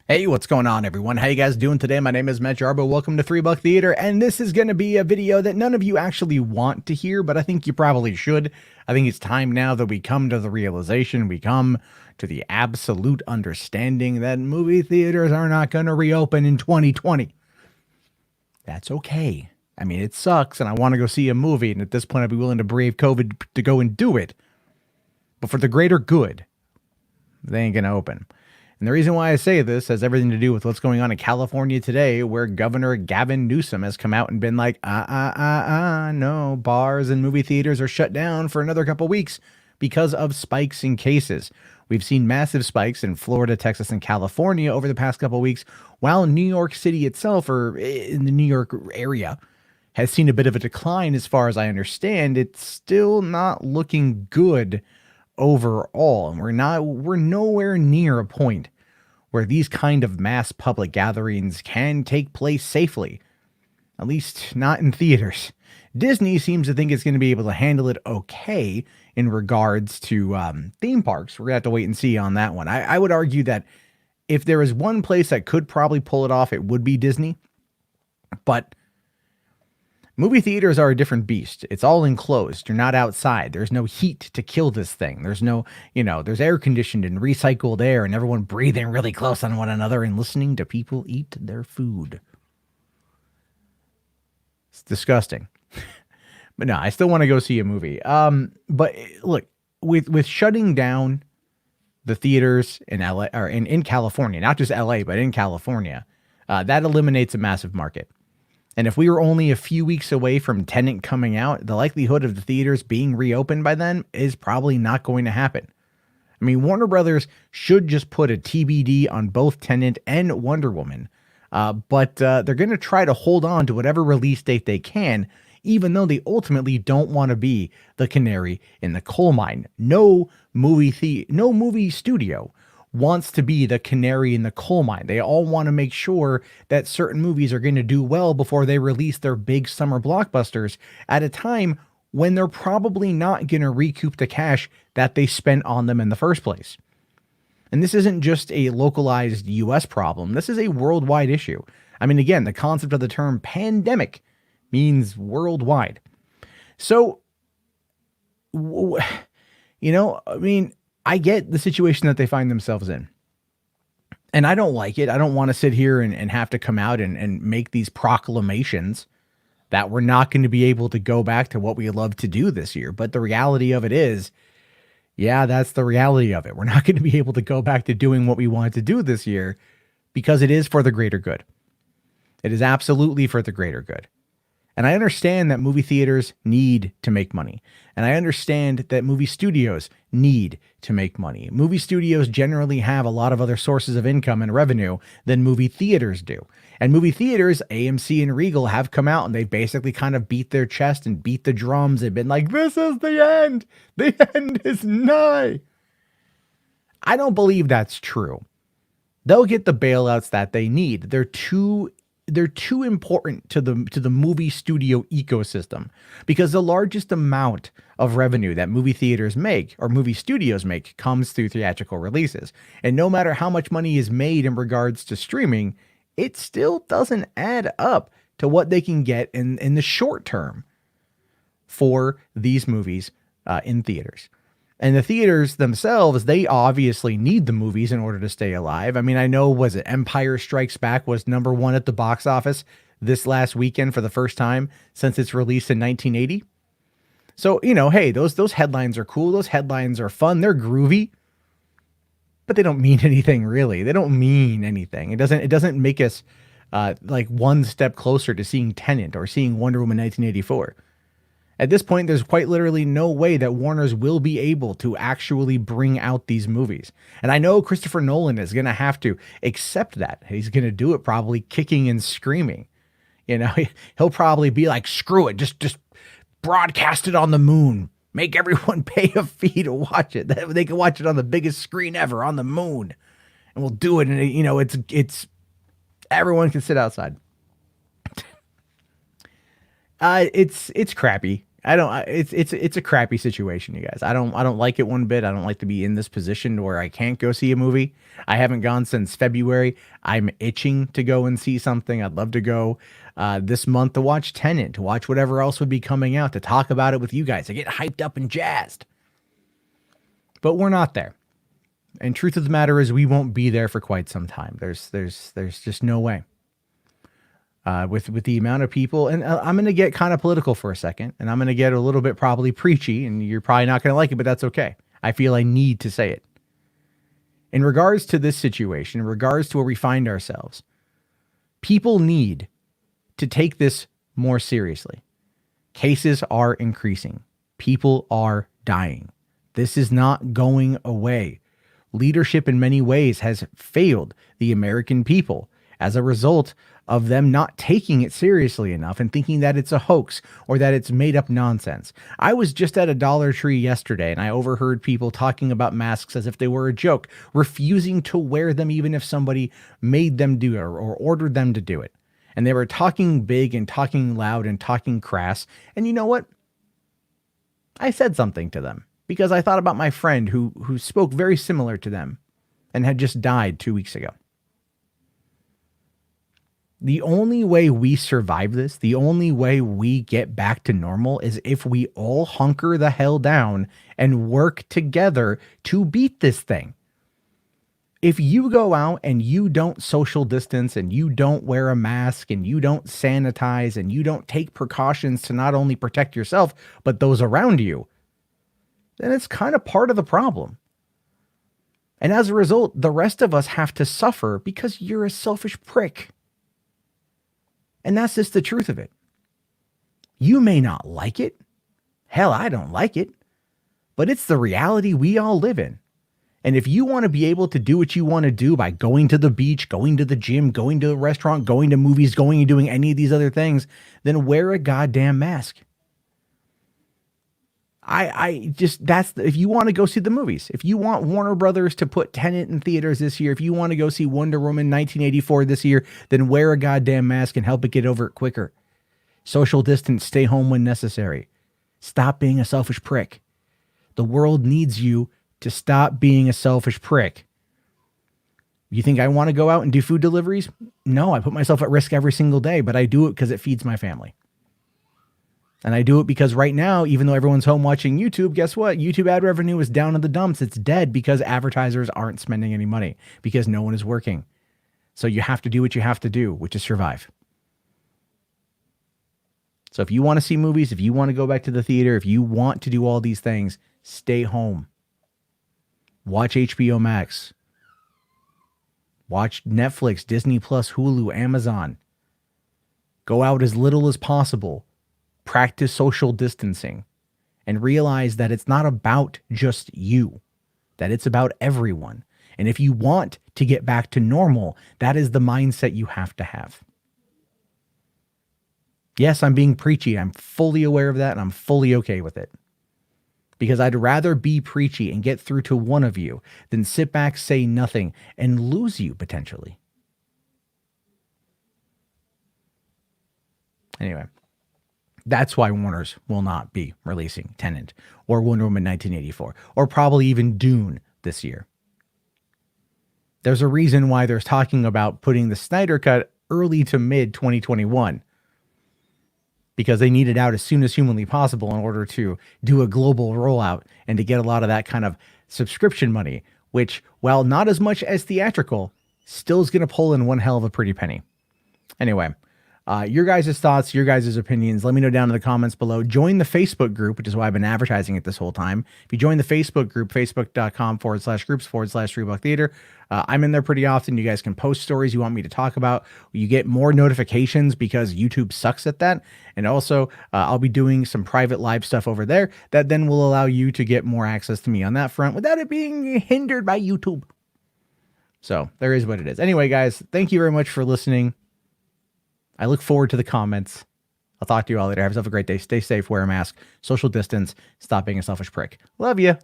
Hey, what's going on, everyone? How you guys doing today? My name is Matt Jarbo. Welcome to $3 Theater, and this is going to be a video that none of you actually want to hear, but I think you probably should. I think it's time now that we come to the realization, we come to the absolute understanding that movie theaters are not going to reopen in 2020. That's okay. I mean, it sucks, and I want to go see a movie, and at this point, I'd be willing to brave COVID to go and do it. But for the greater good, they ain't going to open. And the reason why I say this has everything to do with what's going on in California today, where Governor Gavin Newsom has come out and been like, no, bars and movie theaters are shut down for another couple weeks because of spikes in cases. We've seen massive spikes in Florida, Texas, and California over the past couple weeks, while New York City itself, or in the New York area, has seen a bit of a decline as far as I understand. It's still not looking good overall, and we're nowhere near a point where these kind of mass public gatherings can take place safely, at least not in theaters. Disney seems to think it's going to be able to handle it okay in regards to theme parks. We're going to have to wait and see on that one. I would argue that if there is one place that could probably pull it off, it would be Disney, but movie theaters are a different beast. It's all enclosed. You're not outside. There's no heat to kill this thing. There's no, there's air conditioned and recycled air and everyone breathing really close on one another and listening to people eat their food. It's disgusting. But no, I still want to go see a movie. But look, with shutting down the theaters in LA or in California, not just LA, but in California, that eliminates a massive market. And if we were only a few weeks away from Tenet coming out, the likelihood of the theaters being reopened by then is probably not going to happen. I mean, Warner Brothers should just put a TBD on both Tenet and Wonder Woman, but they're going to try to hold on to whatever release date they can, even though they ultimately don't want to be the canary in the coal mine. No movie studio wants to be the canary in the coal mine. They all want to make sure that certain movies are going to do well before they release their big summer blockbusters at a time when they're probably not going to recoup the cash that they spent on them in the first place. And this isn't just a localized US problem. This is a worldwide issue. I mean, again, the concept of the term pandemic means worldwide. So, I get the situation that they find themselves in. And I don't like it. I don't want to sit here and have to come out and make these proclamations that we're not going to be able to go back to what we love to do this year. But the reality of it is, yeah, that's the reality of it. We're not going to be able to go back to doing what we wanted to do this year because it is for the greater good. It is absolutely for the greater good. And I understand that movie theaters need to make money. And I understand that movie studios need to make money. Movie studios generally have a lot of other sources of income and revenue than movie theaters do. And movie theaters, AMC and Regal, have come out and they've basically kind of beat their chest and beat the drums. They've been like, this is the end. The end is nigh. I don't believe that's true. They'll get the bailouts that they need. They're too important to the movie studio ecosystem because the largest amount of revenue that movie theaters make or movie studios make comes through theatrical releases. And no matter how much money is made in regards to streaming, it still doesn't add up to what they can get in the short term for these movies in theaters. And the theaters themselves, they obviously need the movies in order to stay alive. I mean, I know, was it Empire Strikes Back was #1 at the box office this last weekend for the first time since its release in 1980. So, hey, those headlines are cool. Those headlines are fun. They're groovy, but they don't mean anything really. They don't mean anything. It doesn't make us like one step closer to seeing Tenet or seeing Wonder Woman 1984. At this point, there's quite literally no way that Warner's will be able to actually bring out these movies. And I know Christopher Nolan is going to have to accept that. He's going to do it probably kicking and screaming. He'll probably be like, screw it, just broadcast it on the moon. Make everyone pay a fee to watch it. They can watch it on the biggest screen ever on the moon. And we'll do it. And, it's everyone can sit outside. It's crappy. It's a crappy situation, you guys. I don't like it one bit. I don't like to be in this position where I can't go see a movie. I haven't gone since February. I'm itching to go and see something. I'd love to go this month to watch Tenet, to watch whatever else would be coming out, to talk about it with you guys, to get hyped up and jazzed. But we're not there. And truth of the matter is, we won't be there for quite some time. There's just no way. With the amount of people, and I'm going to get kind of political for a second, and I'm going to get a little bit probably preachy, and you're probably not going to like it, but that's okay. I feel I need to say it. In regards to this situation, in regards to where we find ourselves, people need to take this more seriously. Cases are increasing. People are dying. This is not going away. Leadership in many ways has failed the American people as a result of them not taking it seriously enough and thinking that it's a hoax or that it's made up nonsense. I was just at a Dollar Tree yesterday and I overheard people talking about masks as if they were a joke, refusing to wear them even if somebody made them do it or ordered them to do it. And they were talking big and talking loud and talking crass. And you know what? I said something to them because I thought about my friend who spoke very similar to them and had just died 2 weeks ago. The only way we survive this, the only way we get back to normal is if we all hunker the hell down and work together to beat this thing. If you go out and you don't social distance and you don't wear a mask and you don't sanitize and you don't take precautions to not only protect yourself, but those around you, then it's kind of part of the problem. And as a result, the rest of us have to suffer because you're a selfish prick. And that's just the truth of it. You may not like it. Hell, I don't like it. But it's the reality we all live in. And if you want to be able to do what you want to do by going to the beach, going to the gym, going to a restaurant, going to movies, going and doing any of these other things, then wear a goddamn mask. If you want to go see the movies, if you want Warner Brothers to put Tenet in theaters this year, if you want to go see Wonder Woman 1984 this year, then wear a goddamn mask and help it get over it quicker. Social distance, stay home when necessary. Stop being a selfish prick. The world needs you to stop being a selfish prick. You think I want to go out and do food deliveries? No, I put myself at risk every single day, but I do it because it feeds my family. And I do it because right now, even though everyone's home watching YouTube, guess what? YouTube ad revenue is down in the dumps. It's dead because advertisers aren't spending any money because no one is working. So you have to do what you have to do, which is survive. So if you want to see movies, if you want to go back to the theater, if you want to do all these things, stay home. Watch HBO Max. Watch Netflix, Disney Plus, Hulu, Amazon. Go out as little as possible. Practice social distancing and realize that it's not about just you, that it's about everyone. And if you want to get back to normal, that is the mindset you have to have. Yes, I'm being preachy. I'm fully aware of that and I'm fully okay with it. Because I'd rather be preachy and get through to one of you than sit back, say nothing, and lose you potentially. Anyway. That's why Warner's will not be releasing Tenet or Wonder Woman 1984 or probably even DUNE this year. There's a reason why they're talking about putting the Snyder Cut early to mid 2021 because they need it out as soon as humanly possible in order to do a global rollout and to get a lot of that kind of subscription money, which, while not as much as theatrical, still is going to pull in one hell of a pretty penny. Anyway. Your guys' thoughts, your guys' opinions, let me know down in the comments below. Join the Facebook group, which is why I've been advertising it this whole time. If you join the Facebook group, facebook.com/groups/3Buck Theater, I'm in there pretty often. You guys can post stories you want me to talk about. You get more notifications because YouTube sucks at that. And also, I'll be doing some private live stuff over there that then will allow you to get more access to me on that front without it being hindered by YouTube. So there is what it is. Anyway, guys, thank you very much for listening. I look forward to the comments. I'll talk to you all later. Have yourself a great day. Stay safe, wear a mask, social distance, stop being a selfish prick. Love you.